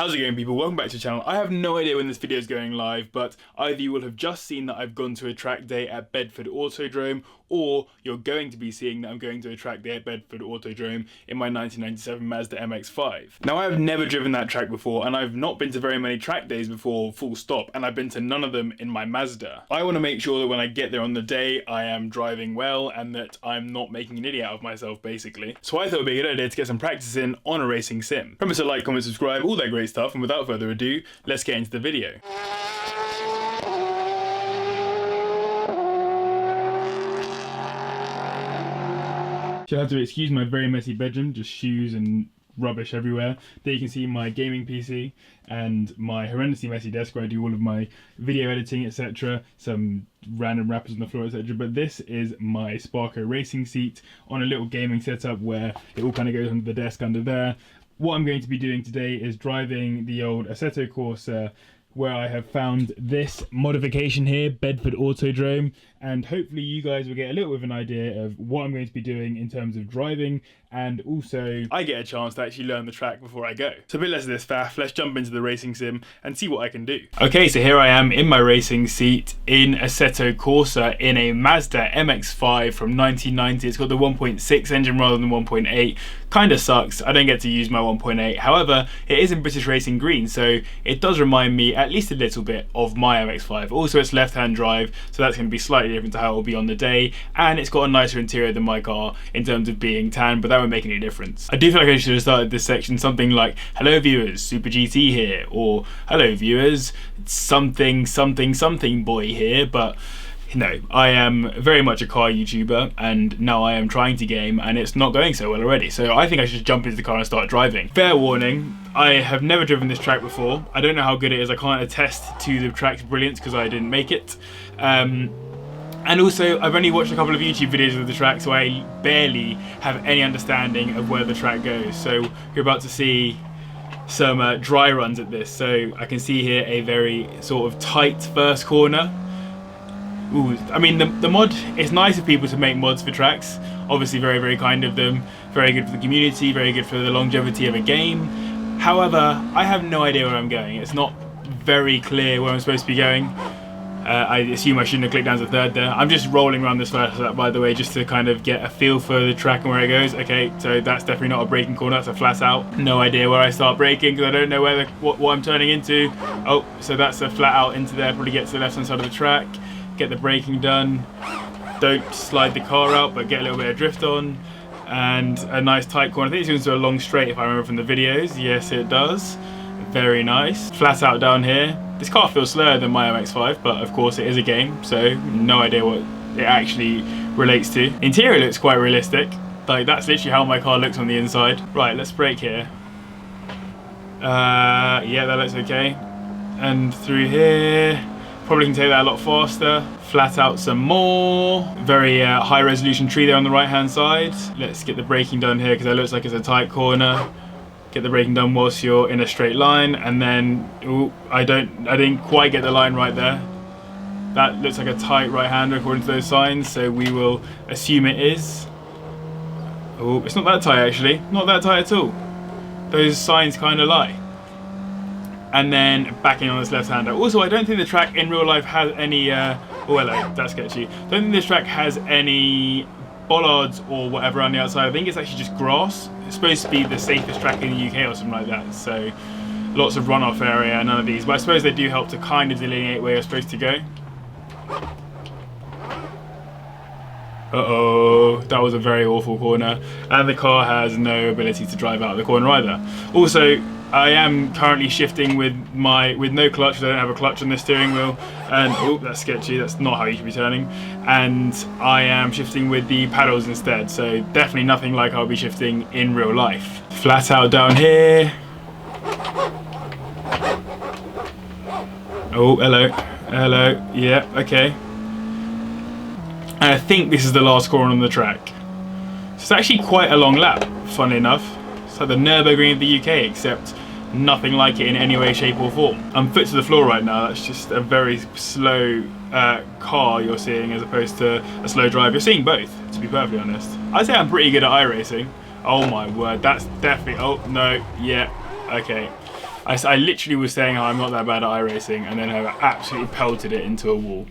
How's it going, people? Welcome back to the channel. I have no idea when this video is going live, but either you will have just seen that I've gone to a track day at Bedford Autodrome, or you're going to be seeing that I'm going to a track day at Bedford Autodrome in my 1997 Mazda MX-5. Now, I have never driven that track before, and I've not been to very many track days before, full stop, and I've been to none of them in my Mazda. I want to make sure that when I get there on the day, I am driving well, and that I'm not making an idiot out of myself, basically. So I thought it would be a good idea to get some practice in on a racing sim. Remember to like, comment, subscribe, all that great stuff, and without further ado, let's get into the video. You'll have to excuse my very messy bedroom, just shoes and rubbish everywhere. There you can see my gaming PC and my horrendously messy desk where I do all of my video editing, etc. Some random wrappers on the floor, etc. But this is my Sparko racing seat on a little gaming setup where it all kind of goes under the desk under there. What I'm going to be doing today is driving the old Assetto Corsa, where I have found this modification here, Bedford Autodrome, and hopefully you guys will get a little bit of an idea of what I'm going to be doing in terms of driving, and also I get a chance to actually learn the track before I go. So a bit less of this faff, let's jump into the racing sim and see what I can do. Okay, so here I am in my racing seat in Assetto Corsa in a Mazda MX-5 from 1990. It's got the 1.6 engine rather than 1.8. Kind of sucks, I don't get to use my 1.8. However, it is in British Racing Green, so it does remind me at least a little bit of my MX-5. Also, it's left-hand drive, so that's going to be slightly different to how it will be on the day, and it's got a nicer interior than my car in terms of being tan, but that won't make any difference. I do feel like I should have started this section something like, hello viewers, Super GT here, or hello viewers, something boy here, but no, I am very much a car YouTuber, and now I am trying to game, and it's not going so well already, so I think I should jump into the car and start driving. Fair warning, I have never driven this track before. I don't know how good it is. I can't attest to the track's brilliance because I didn't make it. And also, I've only watched a couple of YouTube videos of the track, so I barely have any understanding of where the track goes. So you're about to see some dry runs at this. So I can see here a very sort of tight first corner. Ooh, I mean, the mod, it's nice of people to make mods for tracks. Obviously very, very kind of them. Very good for the community, very good for the longevity of a game. However, I have no idea where I'm going. It's not very clear where I'm supposed to be going. I assume I shouldn't have clicked down to third there. I'm just rolling around this first lap, by the way, just to kind of get a feel for the track and where it goes. Okay, so that's definitely not a braking corner, that's a flat out. No idea where I start braking because I don't know where what I'm turning into. Oh, so that's a flat out into there, probably get to the left hand side of the track. Get the braking done. Don't slide the car out, but get a little bit of drift on. And a nice tight corner. I think it's going to a long straight if I remember from the videos. Yes, it does. Very nice. Flat out down here. This car feels slower than my MX-5, but of course it is a game, so no idea what it actually relates to. Interior looks quite realistic. Like, that's literally how my car looks on the inside. Right, let's brake here. Yeah, that looks okay. And through here, probably can take that a lot faster. Flat out some more. Very high resolution tree there on the right hand side. Let's get the braking done here because it looks like it's a tight corner. Get the braking done whilst you're in a straight line, and then ooh, I didn't quite get the line right there. That looks like a tight right-hander according to those signs, so we will assume it is. Oh, it's not that tight actually, not that tight at all. Those signs kind of lie. And then backing on this left-hander. Also, I don't think the track in real life has any. Oh, hello, that's sketchy. Don't think this track has any bollards or whatever on the outside. I think it's actually just grass. It's supposed to be the safest track in the UK or something like that, so lots of runoff area, none of these, but I suppose they do help to kind of delineate where you're supposed to go. Uh-oh, that was a very awful corner, and the car has no ability to drive out of the corner either. Also, I am currently shifting with no clutch, because I don't have a clutch on this steering wheel, and oh, that's sketchy, that's not how you should be turning, and I am shifting with the paddles instead, so definitely nothing like I'll be shifting in real life. Flat out down here. Oh, hello, yeah, okay. And I think this is the last corner on the track. So it's actually quite a long lap, funnily enough. It's like the Nürburgring of the UK, except nothing like it in any way, shape or form. I'm foot to the floor right now. That's just a very slow car you're seeing as opposed to a slow drive. You're seeing both, to be perfectly honest. I'd say I'm pretty good at iRacing. Oh my word, that's definitely, oh no, yeah, okay. I literally was saying how I'm not that bad at iRacing, and then I absolutely pelted it into a wall.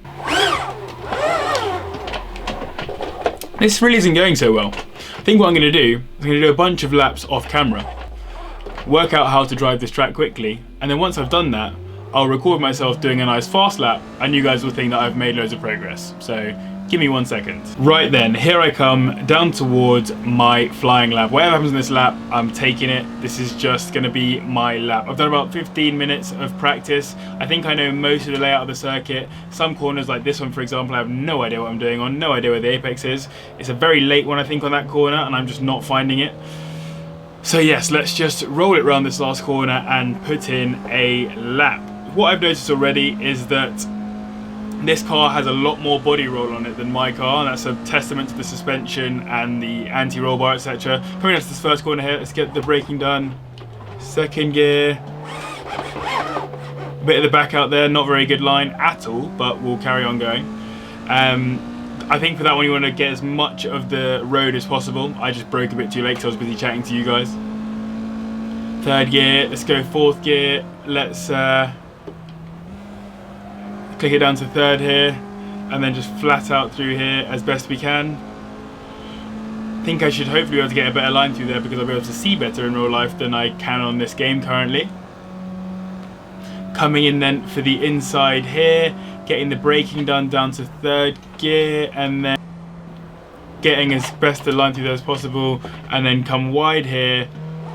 This really isn't going so well. I think what I'm going to do is I'm going to do a bunch of laps off camera, work out how to drive this track quickly, and then once I've done that, I'll record myself doing a nice fast lap, and you guys will think that I've made loads of progress. So give me 1 second. Right then, here I come down towards my flying lap. Whatever happens in this lap, I'm taking it. This is just going to be my lap. I've done about 15 minutes of practice. I think I know most of the layout of the circuit. Some corners, like this one for example, I have no idea what I'm doing on, no idea where the apex is. It's a very late one I think on that corner, and I'm just not finding it. So yes, let's just roll it around this last corner and put in a lap. What I've noticed already is that this car has a lot more body roll on it than my car, and that's a testament to the suspension and the anti-roll bar, etc. Coming into this first corner here, let's get the braking done. Second gear. Bit of the back out there, not very good line at all, but we'll carry on going. I think for that one you want to get as much of the road as possible. I just broke a bit too late because I was busy chatting to you guys. Third gear, let's go fourth gear. Let's click it down to third here, and then just flat out through here as best we can. I think I should hopefully be able to get a better line through there because I'll be able to see better in real life than I can on this game currently. Coming in then for the inside here, getting the braking done down to third gear, and then getting as best a line through there as possible, and then come wide here,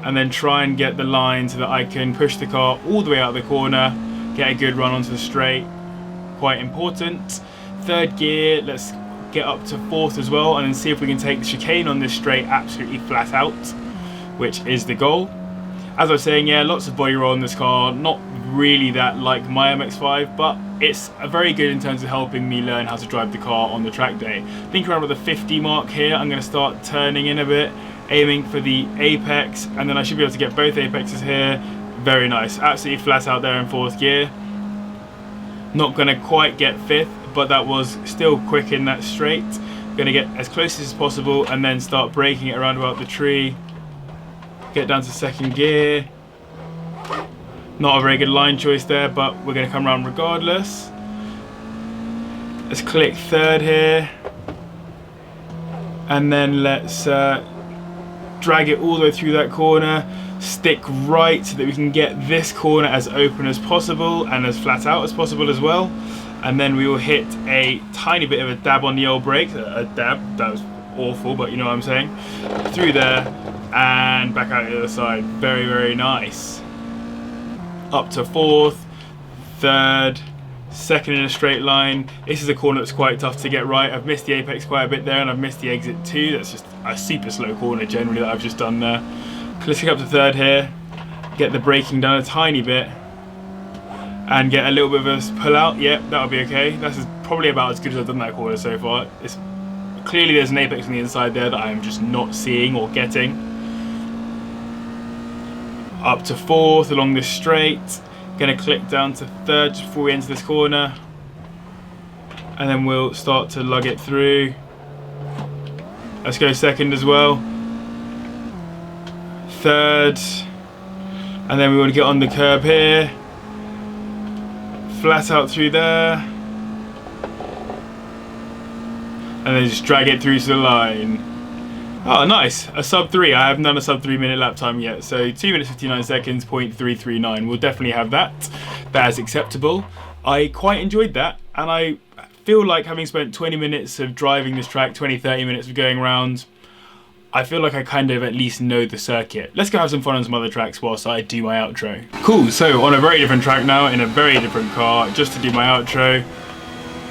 and then try and get the line so that I can push the car all the way out of the corner, get a good run onto the straight. Quite important. Third gear, let's get up to fourth as well, and then see if we can take the chicane on this straight absolutely flat out, which is the goal. As I was saying, yeah, lots of body roll in this car, not really that like my MX-5, but it's very good in terms of helping me learn how to drive the car on the track day. I think around about the 50 mark here, I'm going to start turning in a bit, aiming for the apex, and then I should be able to get both apexes here. Very nice, absolutely flat out there in fourth gear. Not going to quite get fifth, but that was still quick in that straight. Going to get as close as possible and then start braking it around about the tree. Get down to second gear. Not a very good line choice there, but we're going to come around regardless. Let's click third here. And then let's drag it all the way through that corner. Stick right so that we can get this corner as open as possible and as flat out as possible as well, and then we will hit a tiny bit of a dab on the old brake. A dab, that was awful, but you know what I'm saying. Through there and back out the other side. Very, very nice. Up to fourth, third, second in a straight line. This is a corner that's quite tough to get right. I've missed the apex quite a bit there, and I've missed the exit too. That's just a super slow corner generally that I've just done there. Let's kick up to third here, get the braking done a tiny bit, and get a little bit of a pull out. Yep, that'll be okay. That's probably about as good as I've done that corner so far. Clearly there's an apex on the inside there that I'm just not seeing or getting. Up to fourth along this straight, gonna click down to third just before we enter this corner, and then we'll start to lug it through. Let's go second as well. Third, and then we want to get on the curb here, flat out through there, and then just drag it through to the line. Oh nice, a sub 3. I haven't done a sub 3 minute lap time yet, so 2 minutes 59 seconds, 0.339. We'll definitely have that. That is acceptable. I quite enjoyed that, and I feel like having spent 20 minutes of driving this track, 20-30 minutes of going around, I feel like I kind of at least know the circuit. Let's go have some fun on some other tracks whilst I do my outro. Cool, so on a very different track now, in a very different car, just to do my outro,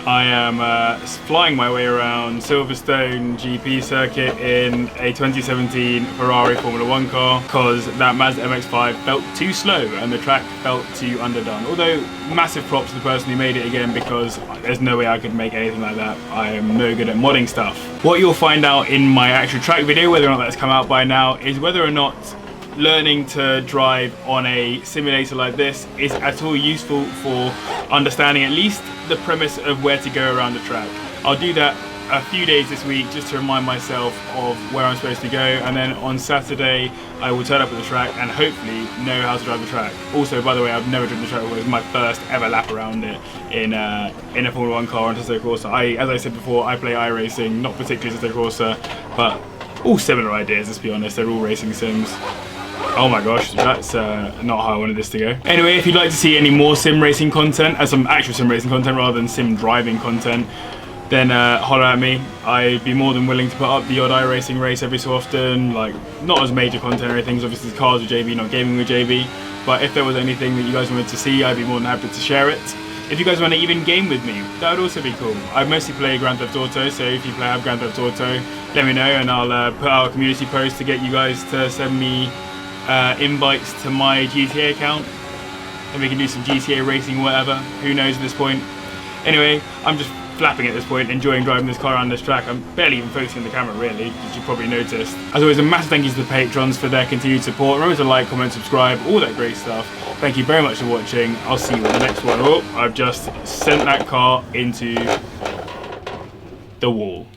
I am flying my way around Silverstone GP circuit in a 2017 Ferrari Formula 1 car because that Mazda MX-5 felt too slow and the track felt too underdone. Although, massive props to the person who made it again, because there's no way I could make anything like that. I am no good at modding stuff. What you'll find out in my actual track video, whether or not that's come out by now, is whether or not learning to drive on a simulator like this is at all useful for understanding at least the premise of where to go around the track. I'll do that a few days this week just to remind myself of where I'm supposed to go, and then on Saturday I will turn up at the track and hopefully know how to drive the track. Also, by the way, I've never driven the track before. It was my first ever lap around it in a Formula 1 car on Testa Corsa. As I said before, I play iRacing, not particularly Testa Corsa, but all similar ideas, let's be honest. They're all racing sims. Oh my gosh, that's not how I wanted this to go. Anyway, if you'd like to see any more sim racing content, some actual sim racing content rather than sim driving content, then holler at me. I'd be more than willing to put up the odd iRacing race every so often, like not as major content or anything, obviously it's cars with JB, not gaming with JB, but if there was anything that you guys wanted to see, I'd be more than happy to share it. If you guys want to even game with me, that would also be cool. I mostly play Grand Theft Auto, so if you have Grand Theft Auto, let me know and I'll put out a community post to get you guys to send me invites to my GTA account, and we can do some GTA racing or whatever, who knows at this point. Anyway, I'm just flapping at this point, enjoying driving this car around this track. I'm barely even focusing on the camera really, as you probably noticed. As always, a massive thank you to the patrons for their continued support. Remember to like, comment, subscribe, all that great stuff. Thank you very much for watching. I'll see you in the next one. Oh, I've just sent that car into the wall.